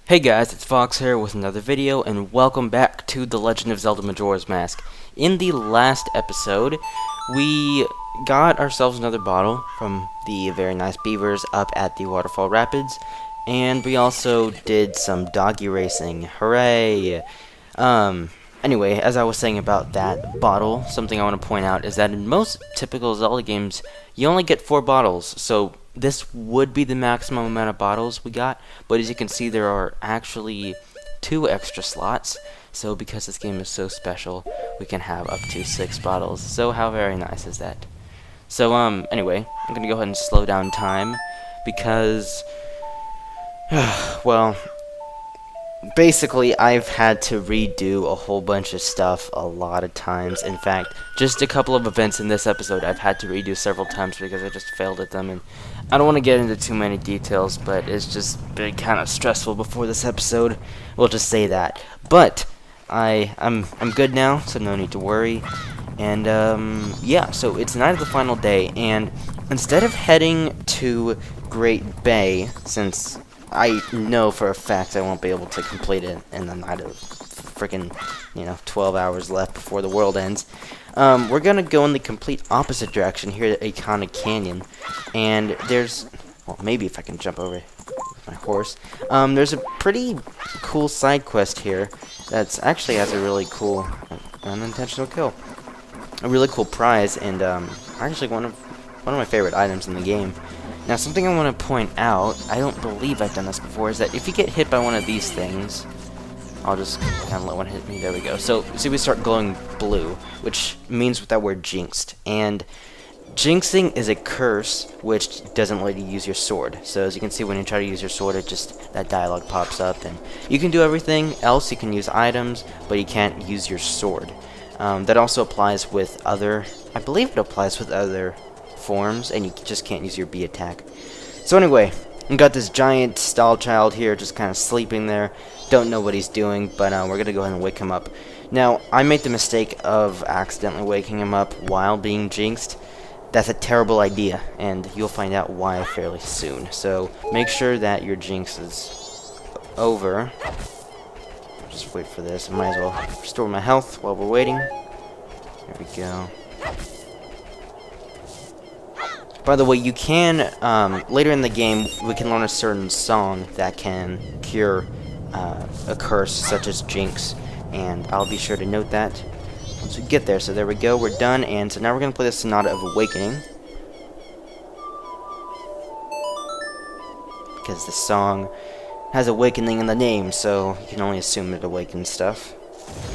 Hey guys, it's Fox here with another video, and welcome back to The Legend of Zelda Majora's Mask. In the last episode, we got ourselves another bottle from the very nice beavers up at the Waterfall Rapids, and we also did some doggy racing. Hooray! Anyway, as I was saying about that bottle, something I want to point out is that in most typical Zelda games, you only get 4 bottles, so this would be the maximum amount of bottles we got, but as you can see, there are actually 2 extra slots, so because this game is so special, we can have up to 6 bottles, so how very nice is that? So, anyway, I'm gonna go ahead and slow down time, because, well, basically, I've had to redo a whole bunch of stuff a lot of times. In fact, just a couple of events in this episode I've had to redo several times because I just failed at them, and I don't want to get into too many details, but it's just been kind of stressful before this episode. We'll just say that. But I'm good now, so no need to worry. And yeah, so it's the night of the final day, and instead of heading to Great Bay, since I know for a fact I won't be able to complete it in the night of freaking, 12 hours left before the world ends. We're going to go in the complete opposite direction here at Ikana Canyon. And there's, well, maybe if I can jump over with my horse. There's a pretty cool side quest here that's actually has a really cool unintentional kill. A really cool prize, and actually one of my favorite items in the game. Now, something I want to point out, I don't believe I've done this before, is that if you get hit by one of these things, I'll just kind of let one hit me, there we go. So, see, we start glowing blue, which means that we're jinxed. And jinxing is a curse, which doesn't let you use your sword. So, as you can see, when you try to use your sword, that dialogue pops up, and you can do everything else, you can use items, but you can't use your sword. That also applies with I believe it applies with other forms, and you just can't use your B attack. So anyway, we got this giant stall child here just kind of sleeping there. Don't know what he's doing, but we're gonna go ahead and wake him up. Now, I made the mistake of accidentally waking him up while being jinxed. That's a terrible idea, and you'll find out why fairly soon. So make sure that your jinx is over. Just wait for this. I might as well restore my health while we're waiting. There we go. By the way, you can, later in the game, we can learn a certain song that can cure a curse, such as Jinx, and I'll be sure to note that once we get there. So there we go, we're done, and so now we're going to play the Sonata of Awakening, because the song has awakening in the name, so you can only assume it awakens stuff,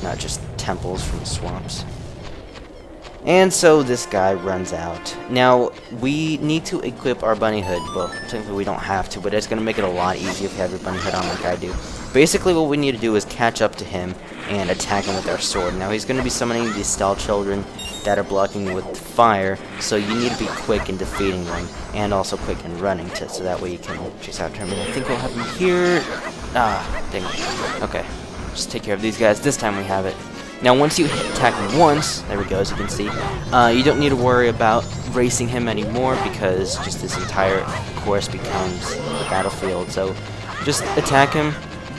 not just temples from swamps. And so this guy runs out. Now, we need to equip our bunny hood. Well, technically we don't have to, but it's going to make it a lot easier if you have your bunny hood on like I do. Basically what we need to do is catch up to him and attack him with our sword. Now he's going to be summoning these stall children that are blocking with fire, so you need to be quick in defeating them, and also quick in running, so that way you can chase after him. And I think we'll have him here. Ah, dang it. Okay, just take care of these guys. This time we have it. Now, once you attack him once, there we go, as you can see, you don't need to worry about racing him anymore, because just this entire course becomes a battlefield. So, just attack him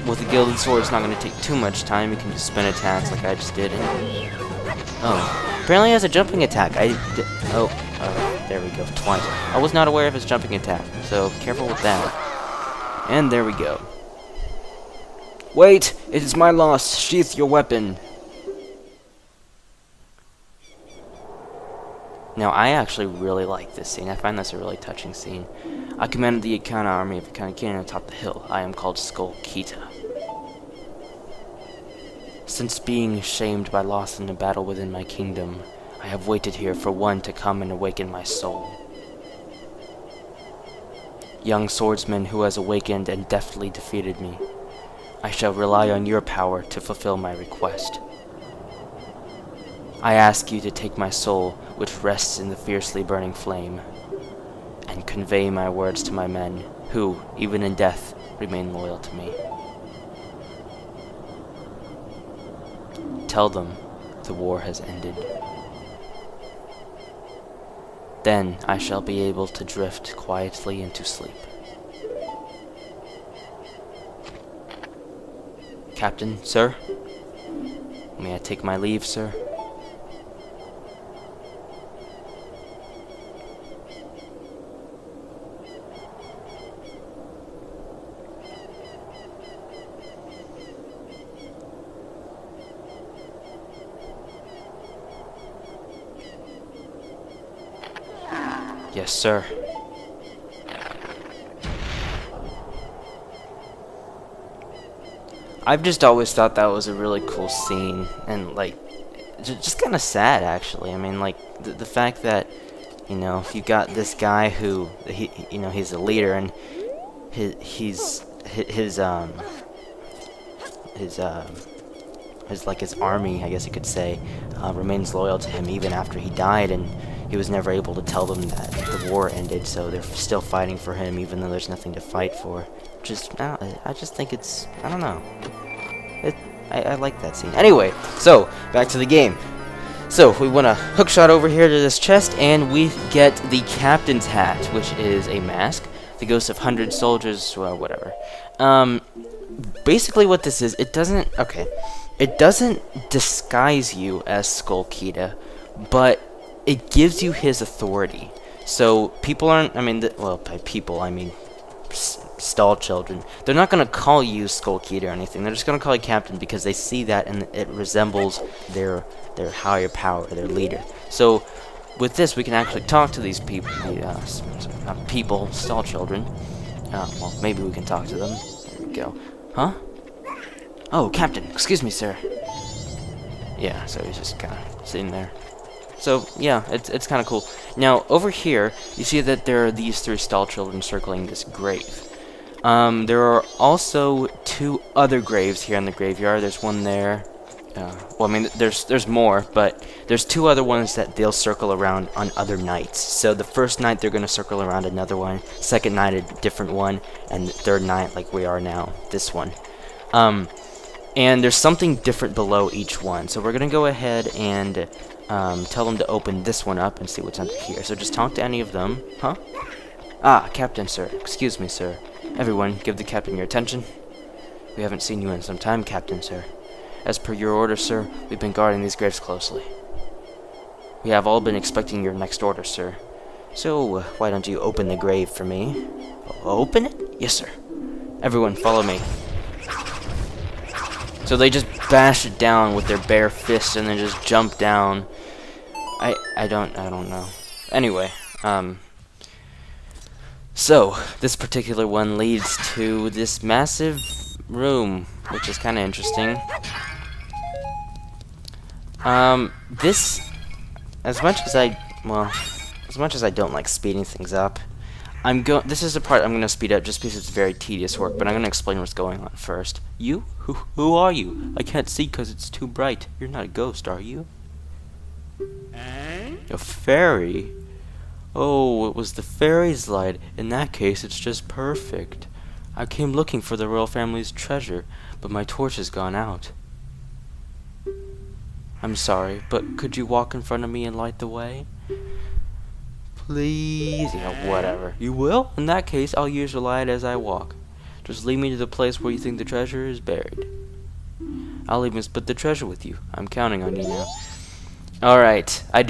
with a gilded sword. It's not going to take too much time. You can just spin attacks like I just did. Oh, apparently he has a jumping attack. There we go, twice. I was not aware of his jumping attack, so careful with that. And there we go. Wait, it is my loss. Sheath your weapon. Now, I actually really like this scene. I find this a really touching scene. I commanded the Ikana army of Ikana Canyon atop the hill. I am called Skull Kita. Since being shamed by loss in a battle within my kingdom, I have waited here for one to come and awaken my soul. Young swordsman who has awakened and deftly defeated me, I shall rely on your power to fulfill my request. I ask you to take my soul, which rests in the fiercely burning flame, and convey my words to my men, who, even in death, remain loyal to me. Tell them the war has ended. Then I shall be able to drift quietly into sleep. Captain, sir? May I take my leave, sir? Yes, sir. I've just always thought that was a really cool scene, and like, just kind of sad actually. I mean, like the fact that, you know, you got this guy who you know, he's a leader, and his like his army, I guess you could say, remains loyal to him even after he died, and he was never able to tell them that the war ended, so they're still fighting for him even though there's nothing to fight for. I just think it's, I don't know. I like that scene. Anyway, so back to the game. So we want to hook shot over here to this chest, and we get the captain's hat, which is a mask. The ghost of 100 soldiers, well, whatever. Basically what this is, it doesn't disguise you as Skull Kida, but it gives you his authority. So people aren't, I mean, well, by people I mean stall children. They're not going to call you Skull Kid or anything. They're just going to call you Captain because they see that and it resembles their higher power, their leader. So with this, we can actually talk to these people, stall children. Well, maybe we can talk to them. There we go. Huh? Oh, Captain. Excuse me, sir. Yeah, so he's just kind of sitting there. So, yeah, it's kind of cool. Now, over here, you see that there are these 3 stall children circling this grave. There are also 2 other graves here in the graveyard. There's one there. Well, I mean, there's more, but there's 2 other ones that they'll circle around on other nights. So the first night, they're going to circle around another one. Second night, a different one. And the third night, like we are now, this one. And there's something different below each one. So we're going to go ahead and tell them to open this one up and see what's under here. So just talk to any of them. Huh? Ah, Captain, sir. Excuse me, sir. Everyone, give the captain your attention. We haven't seen you in some time, Captain, sir. As per your order, sir, we've been guarding these graves closely. We have all been expecting your next order, sir. So, why don't you open the grave for me? Open it? Yes, sir. Everyone, follow me. So they just bash it down with their bare fists and then just jump down. I don't know. Anyway, so this particular one leads to this massive room, which is kind of interesting. This, as much as I don't like speeding things up, this is the part I'm going to speed up just because it's very tedious work, but I'm going to explain what's going on first. You? Who are you? I can't see because it's too bright. You're not a ghost, are you? A fairy? Oh, it was the fairy's light. In that case, it's just perfect. I came looking for the royal family's treasure, but my torch has gone out. I'm sorry, but could you walk in front of me and light the way? Please? Yeah, whatever. You will? In that case, I'll use your light as I walk. Just lead me to the place where you think the treasure is buried. I'll even split the treasure with you. I'm counting on you now. Alright. I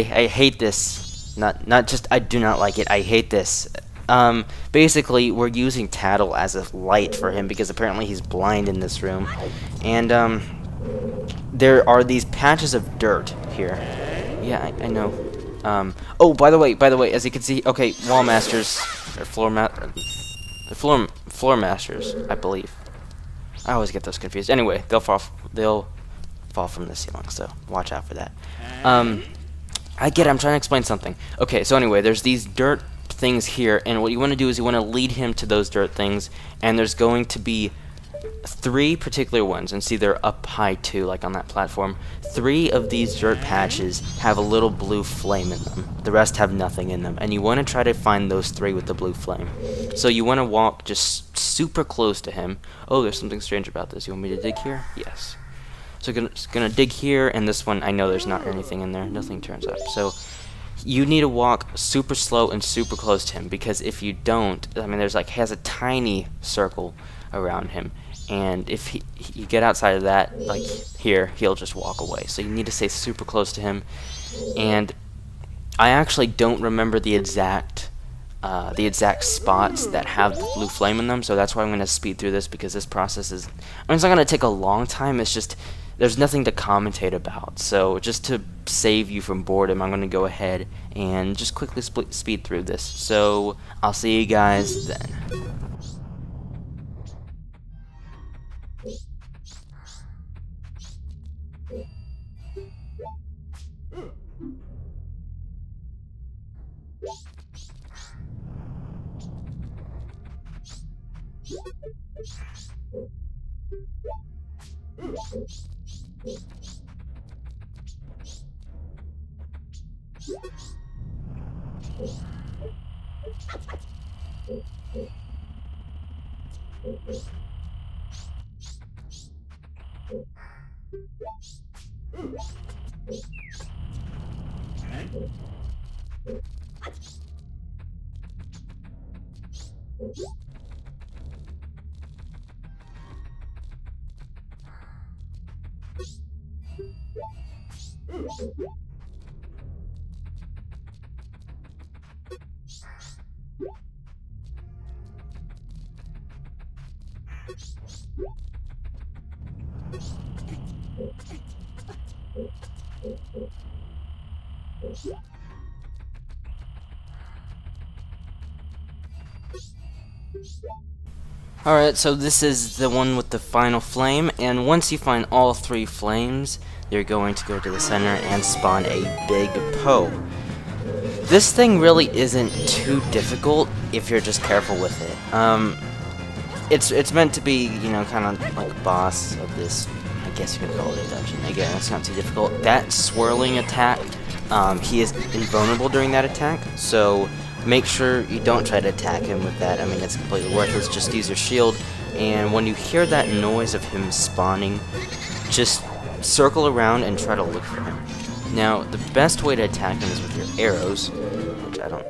hate this. Not just I do not like it. I hate this. Basically, we're using Tattle as a light for him because apparently he's blind in this room. And, there are these patches of dirt here. Yeah, I know. Oh, by the way, as you can see, okay, wall masters, or floor masters, I believe. I always get those confused. Anyway, they'll fall from the ceiling, so watch out for that. I get it, I'm trying to explain something. Okay, so anyway, there's these dirt things here, and what you want to do is you want to lead him to those dirt things, and there's going to be 3 particular ones, and see they're up high too, like on that platform. 3 of these dirt patches have a little blue flame in them. The rest have nothing in them, and you want to try to find those 3 with the blue flame. So you want to walk just super close to him. Oh, there's something strange about this. You want me to dig here? Yes. So gonna dig here, and this one, I know there's not anything in there. Nothing turns up. So you need to walk super slow and super close to him, because if you don't, I mean, there's like, has a tiny circle around him, and if you get outside of that, like here, he'll just walk away. So you need to stay super close to him. And I actually don't remember the exact spots that have the blue flame in them, so that's why I'm going to speed through this, because this process is, I mean, it's not going to take a long time, it's just, there's nothing to commentate about. So just to save you from boredom, I'm going to go ahead and just quickly speed through this. So I'll see you guys then. Alright, so this is the one with the final flame, and once you find all 3 flames, you're going to go to the center and spawn a big Poe. This thing really isn't too difficult if you're just careful with it. It's meant to be, you know, kind of like a boss of this, I guess you could call it a dungeon. Again, it's not too difficult. That swirling attack, he is invulnerable during that attack, so make sure you don't try to attack him with that. I mean, it's completely worthless. Just use your shield, and when you hear that noise of him spawning, just circle around and try to look for him. Now, the best way to attack him is with your arrows, which I don't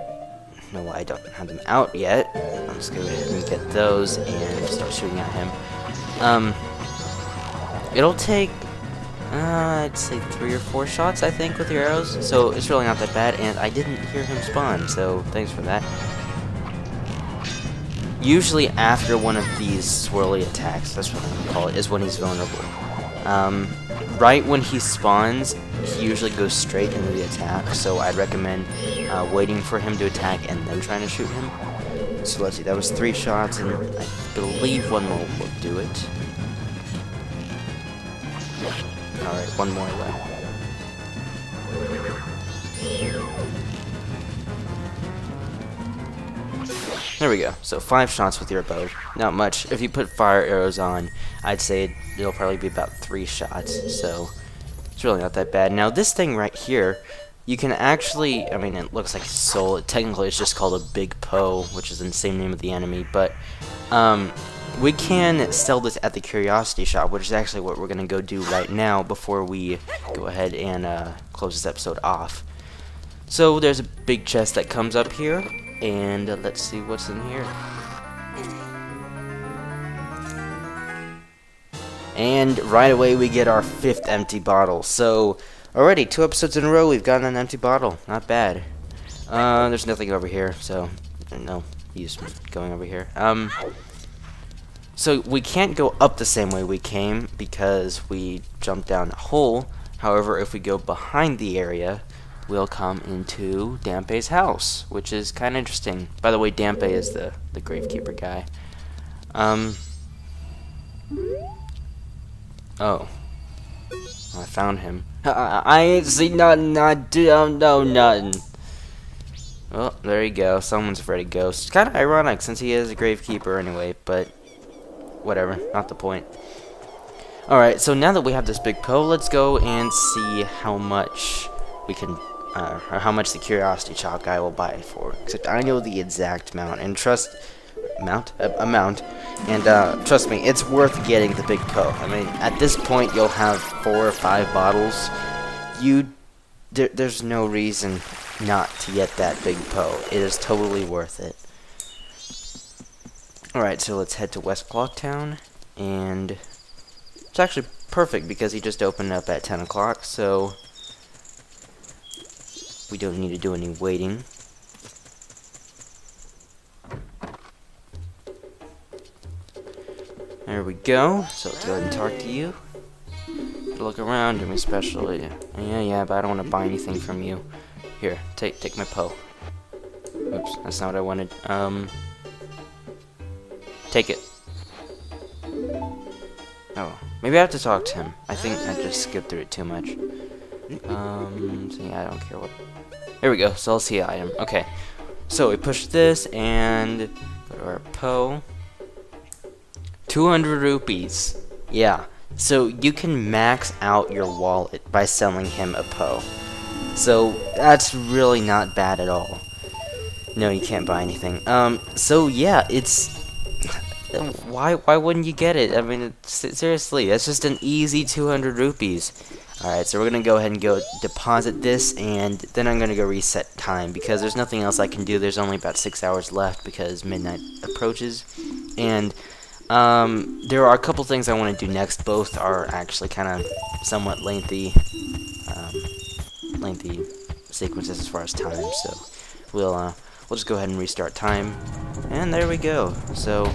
know why I don't have them out yet. Let's go ahead and get those and start shooting at him. It'll take, I'd say 3 or 4 shots, I think, with your arrows, so it's really not that bad, and I didn't hear him spawn, so thanks for that. Usually after one of these swirly attacks, that's what I'm going to call it, is when he's vulnerable. Right when he spawns, he usually goes straight into the attack, so I'd recommend waiting for him to attack and then trying to shoot him. So let's see, that was 3 shots, and I believe one more will do it. Alright, one more left. There we go. So 5 shots with your bow. Not much. If you put fire arrows on, I'd say it'll probably be about 3 shots. So it's really not that bad. Now this thing right here, you can actually, I mean, it looks like a soul. Technically it's just called a big Poe, which is the same name of the enemy, but we can sell this at the Curiosity Shop, which is actually what we're going to go do right now before we go ahead and close this episode off. So there's a big chest that comes up here, and let's see what's in here. And right away we get our 5th empty bottle. So already 2 episodes in a row we've gotten an empty bottle. Not bad. There's nothing over here, so no use going over here. So we can't go up the same way we came because we jumped down a hole. However, if we go behind the area, we'll come into Dampe's house, which is kind of interesting. By the way, Dampe is the Gravekeeper guy. Oh, I found him. I ain't seen nothing. I don't know nothing. Well, there you go. Someone's afraid of ghosts. Kind of ironic since he is a Gravekeeper anyway, but whatever, not the point. Alright, so now that we have this big Poe, let's go and see how much we can, or how much the Curiosity Shop guy will buy it for. Except I know the exact amount, and trust me, it's worth getting the big Poe. I mean, at this point, you'll have 4 or 5 bottles. There's no reason not to get that big Poe. It is totally worth it. Alright, so let's head to West Clocktown, and it's actually perfect because he just opened up at 10 o'clock, so we don't need to do any waiting. There we go. So let's go ahead and talk to you. Look around him, especially. Yeah, but I don't want to buy anything from you. Here, take my Poe. Oops, that's not what I wanted. Take it. Oh, maybe I have to talk to him. I think I just skipped through it too much. So yeah, I don't care what. Here we go. So I'll see item. Okay. So we push this and go to our Poe. 200 rupees. Yeah. So you can max out your wallet by selling him a Poe. So that's really not bad at all. No, you can't buy anything. So yeah, it's why wouldn't you get it? I mean, seriously, that's just an easy 200 rupees. Alright, so we're gonna go ahead and go deposit this, and then I'm gonna go reset time because there's nothing else I can do. There's only about 6 hours left because midnight approaches, and there are a couple things I want to do next. Both are actually kind of somewhat lengthy sequences as far as time. So we'll just go ahead and restart time, and there we go. So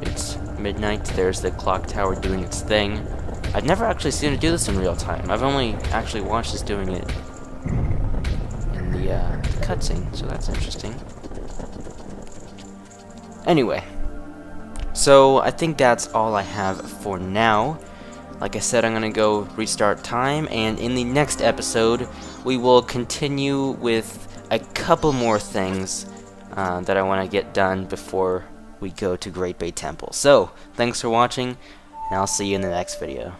it's midnight. There's the clock tower doing its thing. I've never actually seen it do this in real time. I've only actually watched this doing it in the cutscene, so that's interesting. Anyway, so I think that's all I have for now. Like I said, I'm gonna go restart time, and in the next episode, we will continue with a couple more things that I want to get done before we go to Great Bay Temple. So, thanks for watching, and I'll see you in the next video.